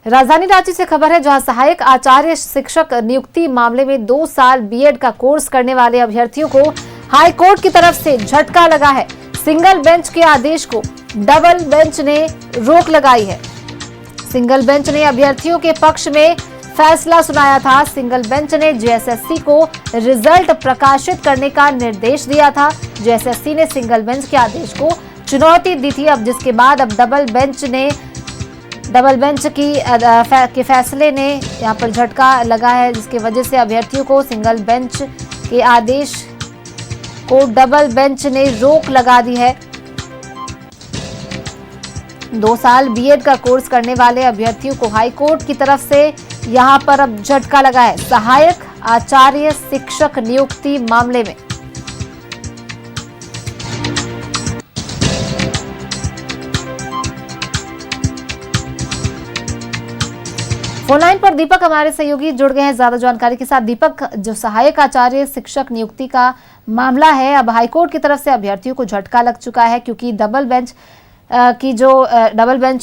राजधानी रांची से खबर है, जहां सहायक आचार्य शिक्षक नियुक्ति मामले में 2 साल बीएड का कोर्स करने वाले अभ्यर्थियों को हाई कोर्ट की तरफ से झटका लगा है। सिंगल बेंच के आदेश को डबल बेंच ने रोक लगाई है। सिंगल बेंच ने अभ्यर्थियों के पक्ष में फैसला सुनाया था। सिंगल बेंच ने जेएसएससी को रिजल्ट प्रकाशित करने का निर्देश दिया था। जेएसएससी ने सिंगल बेंच के आदेश को चुनौती दी थी। अब जिसके बाद अब डबल बेंच के फैसले ने यहां पर झटका लगा है, जिसकी वजह से अभ्यर्थियों को सिंगल बेंच के आदेश को डबल बेंच ने रोक लगा दी है। 2 साल बीएड का कोर्स करने वाले अभ्यर्थियों को हाई कोर्ट की तरफ से यहां पर अब झटका लगा है, सहायक आचार्य शिक्षक नियुक्ति मामले में। फोनलाइन पर दीपक हमारे सहयोगी जुड़ गए हैं ज्यादा जानकारी के साथ। दीपक, जो सहायक आचार्य शिक्षक नियुक्ति का मामला है, अब हाईकोर्ट की तरफ से अभ्यर्थियों को झटका लग चुका है, क्योंकि डबल बेंच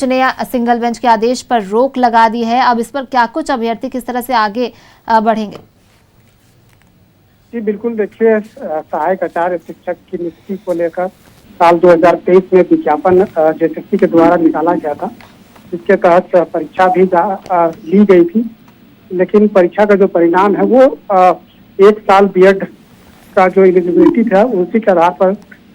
ने सिंगल बेंच के आदेश पर रोक लगा दी है। अब इस पर क्या कुछ अभ्यर्थी किस तरह से आगे बढ़ेंगे? जी बिल्कुल, देखिए सहायक आचार्य शिक्षक की नियुक्ति को लेकर साल 2023 में विज्ञापन जेएसएससी के द्वारा निकाला गया था, जिसके तहत परीक्षा भी ली गई थी। लेकिन परीक्षा का जो परिणाम है वो 1 साल बीएड का जो एलिजिबिलिटी था उसी के आधार पर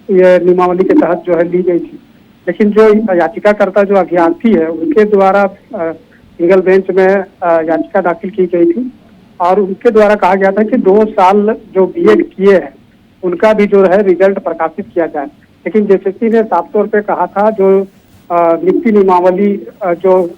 ये नियमावली के तहत जो है ली गई थी। लेकिन जो याचिकाकर्ता जो अभ्यर्थी है उनके द्वारा सिंगल बेंच में याचिका दाखिल की गई थी और उनके द्वारा कहा गया था कि 2 साल जो बीएड किए हैं उनका भी जो है रिजल्ट प्रकाशित किया जाए। लेकिन जेएसएससी ने साफ तौर पे कहा था जो नियुक्ति नियमावली जो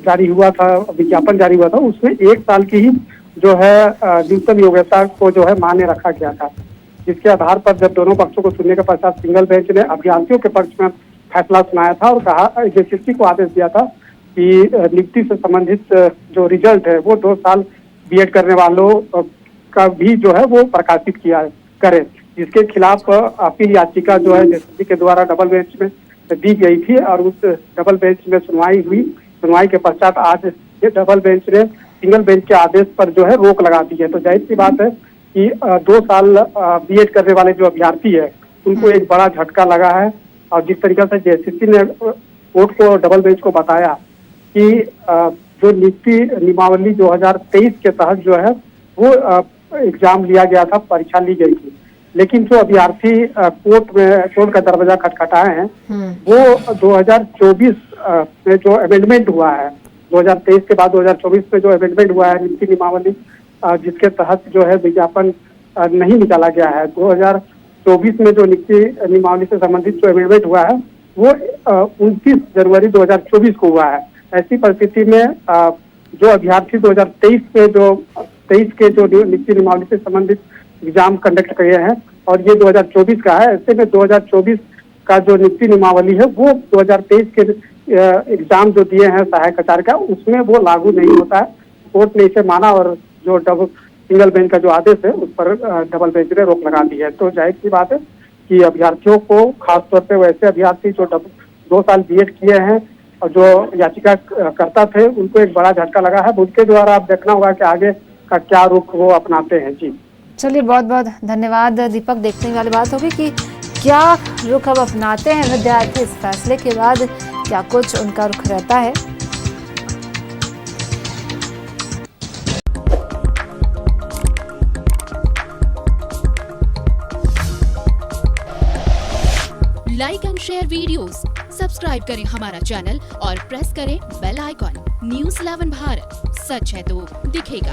जारी हुआ था, विज्ञापन जारी हुआ था, उसमें 1 साल की ही जो है न्यूनतम योग्यता को जो है मान्य रखा गया था। जिसके आधार पर जब दोनों पक्षों को सुनने के पश्चात सिंगल बेंच ने अभ्यर्थियों के पक्ष में फैसला सुनाया था और कहा, जेएसएससी को आदेश दिया था कि नियुक्ति से संबंधित जो रिजल्ट है वो 2 साल बीएड करने वालों का भी जो है वो प्रकाशित किया करे। जिसके खिलाफ अपील याचिका जो है जेएसएससी के द्वारा डबल बेंच में दी गई थी और उस डबल बेंच में सुनवाई हुई। सुनवाई के पश्चात आज डबल बेंच ने सिंगल बेंच के आदेश पर जो है रोक लगा दी है। तो जाहिर सी बात है कि 2 साल बीएड करने वाले जो अभ्यर्थी है उनको एक बड़ा झटका लगा है। और जिस तरीके से जेएसएससी ने कोर्ट को, डबल बेंच को बताया कि जो नियुक्ति नियमावली 2023 के तहत जो है वो एग्जाम लिया गया था, परीक्षा ली गई थी, लेकिन जो अभ्यर्थी कोर्ट का दरवाजा खटखटाए हैं वो 2024 में जो अमेंडमेंट हुआ है, 2023 के बाद 2024 में जो अमेंडमेंट हुआ है नियुक्ति नियमावली, जिसके तहत जो है विज्ञापन नहीं निकाला गया है। 2024 में जो नियुक्ति नियमावली से संबंधित जो अमेंडमेंट हुआ है वो 29 जनवरी 2024 को हुआ है। ऐसी परिस्थिति में जो अभ्यर्थी 2023 के जो नियुक्ति नियमावली से संबंधित एग्जाम कंडक्ट किए हैं और ये 2024 का है, ऐसे में 2024 का जो नियुक्ति नियमावली है वो 2023 के एग्जाम जो दिए हैं सहायक आचार्य का, उसमें वो लागू नहीं होता है। कोर्ट ने इसे माना और जो सिंगल बेंच का जो आदेश है उस पर डबल बेंच ने रोक लगा दी है। तो जाहिर सी बात है कि अभ्यर्थियों को, खासतौर पे वैसे अभ्यर्थी जो 2 साल बीएड किए हैं और जो याचिका करता थे, उनको एक बड़ा झटका लगा है। उनके द्वारा अब देखना होगा कि आगे का क्या रुख वो अपनाते हैं। जी चलिए, बहुत बहुत धन्यवाद दीपक। देखने वाली बात होगी कि क्या रुख अब अपनाते हैं विद्यार्थी इस फैसले के बाद, क्या कुछ उनका रुख रहता है। Like and share videos, subscribe करें हमारा चैनल और प्रेस करें बेल आइकॉन। News 11 भारत, सच है तो दिखेगा।